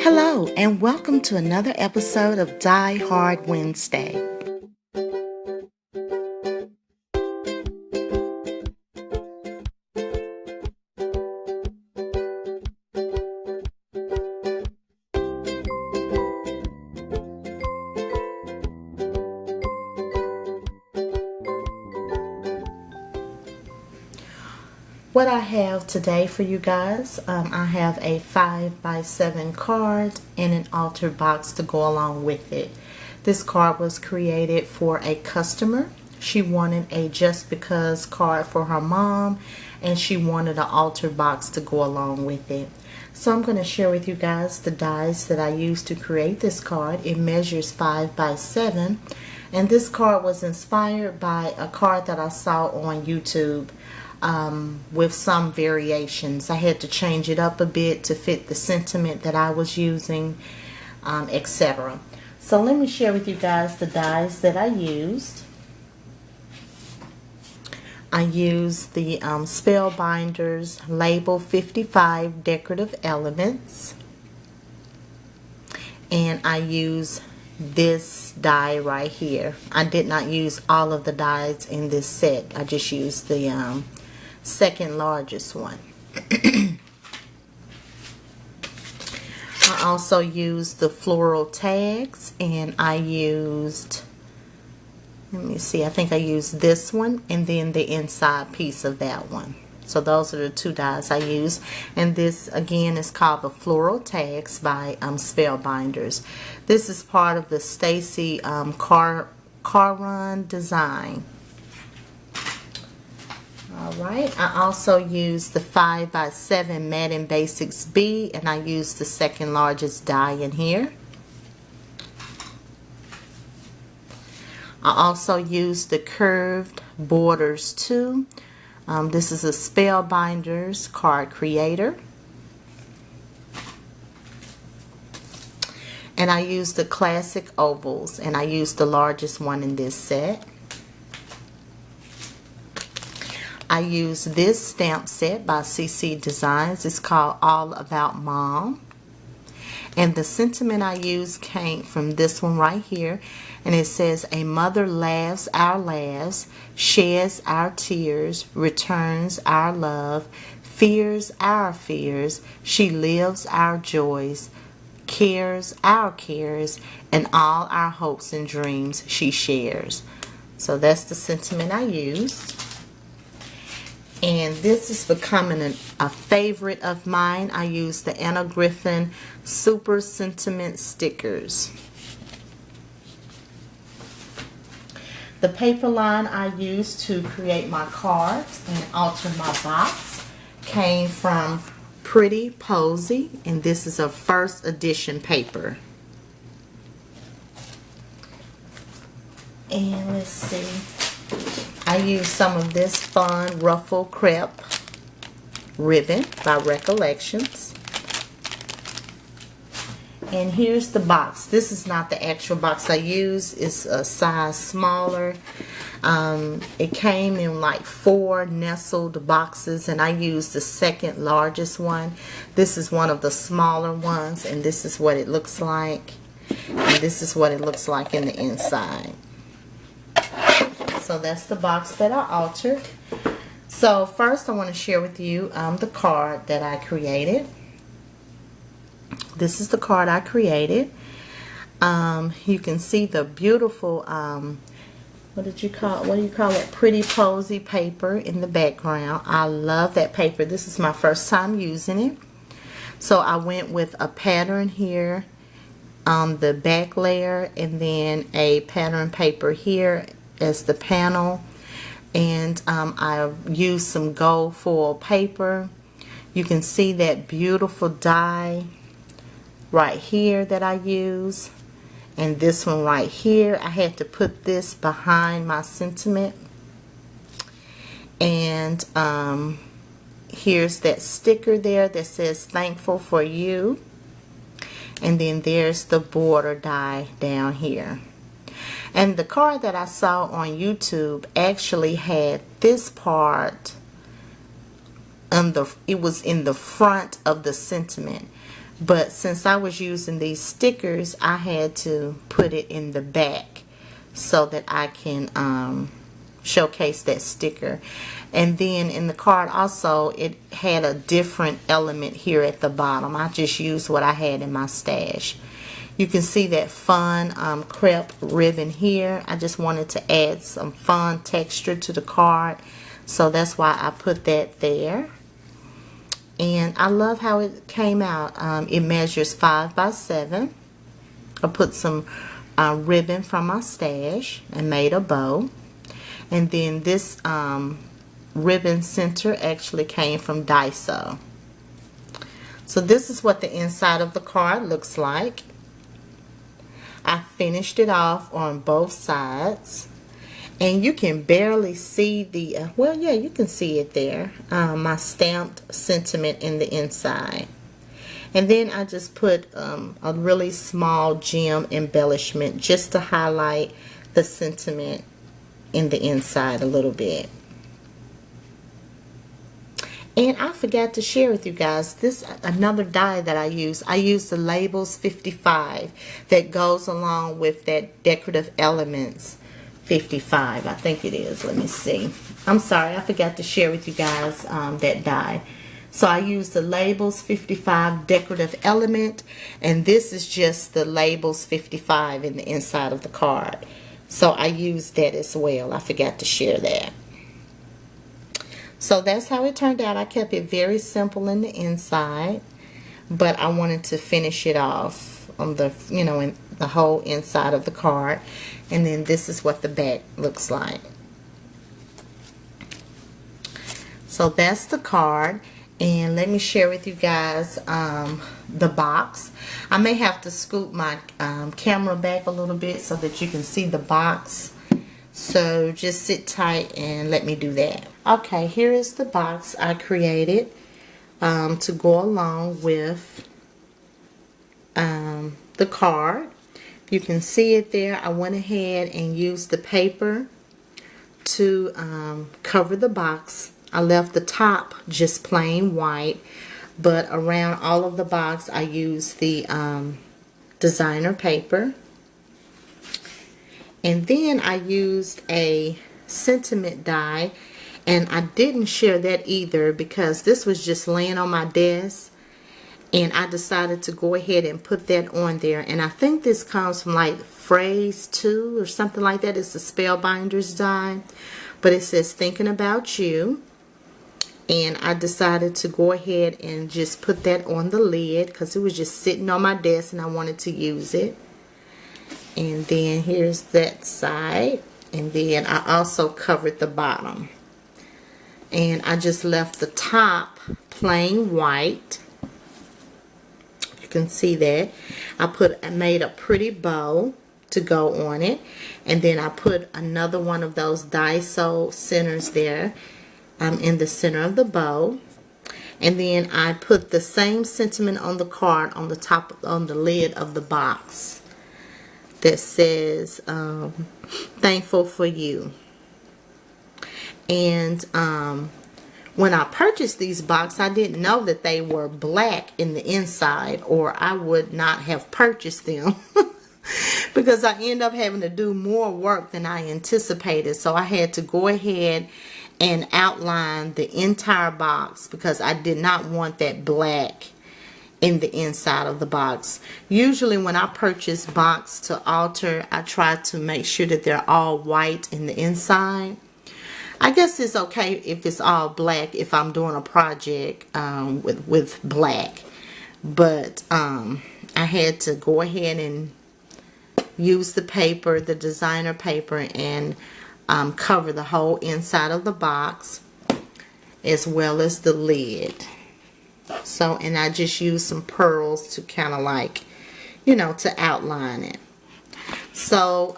Hello, and welcome to another episode of Die Hard Wednesday. What I have today for you guys, I have a 5x7 card and an altar box to go along with it. This card was created for a customer. She wanted a just because card for her mom, and she wanted an altar box to go along with it. So I'm going to share with you guys the dies that I used to create this card. It measures 5x7, and this card was inspired by a card that I saw on YouTube. With some variations. I had to change it up a bit to fit the sentiment that I was using, etc. So let me share with you guys the dies that I used. I used the Spellbinders Label 55 Decorative Elements, and I used this die right here. I did not use all of the dies in this set. I just used the second largest one. I also used the floral tags, and I used, let me see, I think I used this one and then the inside piece of that one. So those are the two dies I used, and this again is called the Floral Tags by Spellbinders. This is part of the Stacy Caron design. Alright, I also used the 5x7 Madden Basics B, and I used the second largest die in here. I also used the Curved Borders 2. This is a Spellbinders card creator. And I used the classic ovals, and I used the largest one in this set. I used this stamp set by CC Designs. It's called All About Mom. And the sentiment I used came from this one right here. And it says, a mother laughs our laughs, sheds our tears, returns our love, fears our fears, she lives our joys, cares our cares, and all our hopes and dreams she shares. So that's the sentiment I used. And this is becoming a favorite of mine. I use the Anna Griffin Super Sentiment stickers. The paper line I used to create my cards and alter my box came from Pretty Posy, and this is a first edition paper. And let's see. I used some of this fun ruffle crepe ribbon by Recollections. And here's the box. This is not the actual box I used. It's a size smaller. It came in like 4 nestled boxes, and I used the second largest one. This is one of the smaller ones, and this is what it looks like. And this is what it looks like in the inside. So that's the box that I altered. So first I want to share with you the card that I created. This is the card I created. You can see the beautiful, what do you call it? Pretty Posy paper in the background. I love that paper. This is my first time using it. So I went with a pattern here on the back layer, and then a pattern paper here as the panel, and I used some gold foil paper. You can see that beautiful die right here that I use, and this one right here. I had to put this behind my sentiment, and here's that sticker there that says thankful for you, and then there's the border die down here. And the card that I saw on YouTube actually had this part, it was in the front of the sentiment. But since I was using these stickers, I had to put it in the back so that I can showcase that sticker. And then in the card also, it had a different element here at the bottom. I just used what I had in my stash. You can see that fun crepe ribbon here. I just wanted to add some fun texture to the card, so that's why I put that there. And I love how it came out. It measures 5 by 7. I put some ribbon from my stash and made a bow. And then this ribbon center actually came from Daiso. So this is what the inside of the card looks like. I finished it off on both sides. And you can barely see the, well, yeah, you can see it there. My stamped sentiment in the inside. And then I just put a really small gem embellishment just to highlight the sentiment in the inside a little bit. And I forgot to share with you guys this another die that I use. I use the Labels 55 that goes along with that Decorative Elements 55. I think it is. Let me see. I'm sorry, I forgot to share with you guys that die. So I use the Labels 55 Decorative Element, and this is just the Labels 55 in the inside of the card. So I use that as well. I forgot to share that. So that's how it turned out. I kept it very simple in the inside, but I wanted to finish it off on the, in the whole inside of the card. And then this is what the back looks like. So that's the card. And let me share with you guys the box. I may have to scoop my camera back a little bit so that you can see the box. So just sit tight and let me do that. Okay, here is the box I created to go along with the card. You can see it there. I went ahead and used the paper to cover the box. I left the top just plain white, but around all of the box I used the designer paper. And then I used a sentiment die, and I didn't share that either because this was just laying on my desk, and I decided to go ahead and put that on there. And I think this comes from like Phrase 2 or something like that. It's a Spellbinders die, but it says thinking about you. And I decided to go ahead and just put that on the lid because it was just sitting on my desk and I wanted to use it. And then here's that side, and then I also covered the bottom, and I just left the top plain white. You can see that I made a pretty bow to go on it, and then I put another one of those Daiso centers there in the center of the bow. And then I put the same sentiment on the card on the top, on the lid of the box, that says thankful for you. And when I purchased these boxes, I didn't know that they were black in the inside, or I would not have purchased them because I end up having to do more work than I anticipated. So I had to go ahead and outline the entire box because I did not want that black in the inside of the box. Usually when I purchase box to alter, I try to make sure that they're all white in the inside. I guess it's okay if it's all black if I'm doing a project with black, but I had to go ahead and use the paper, the designer paper, and cover the whole inside of the box as well as the lid. So, and I just used some pearls to kind of like, to outline it. So,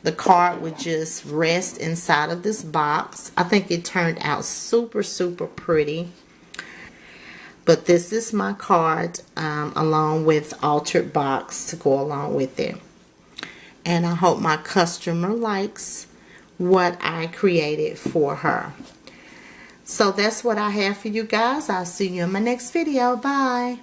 the card would just rest inside of this box. I think it turned out super, super pretty. But this is my card along with altered box to go along with it. And I hope my customer likes what I created for her. So that's what I have for you guys. I'll see you in my next video. Bye.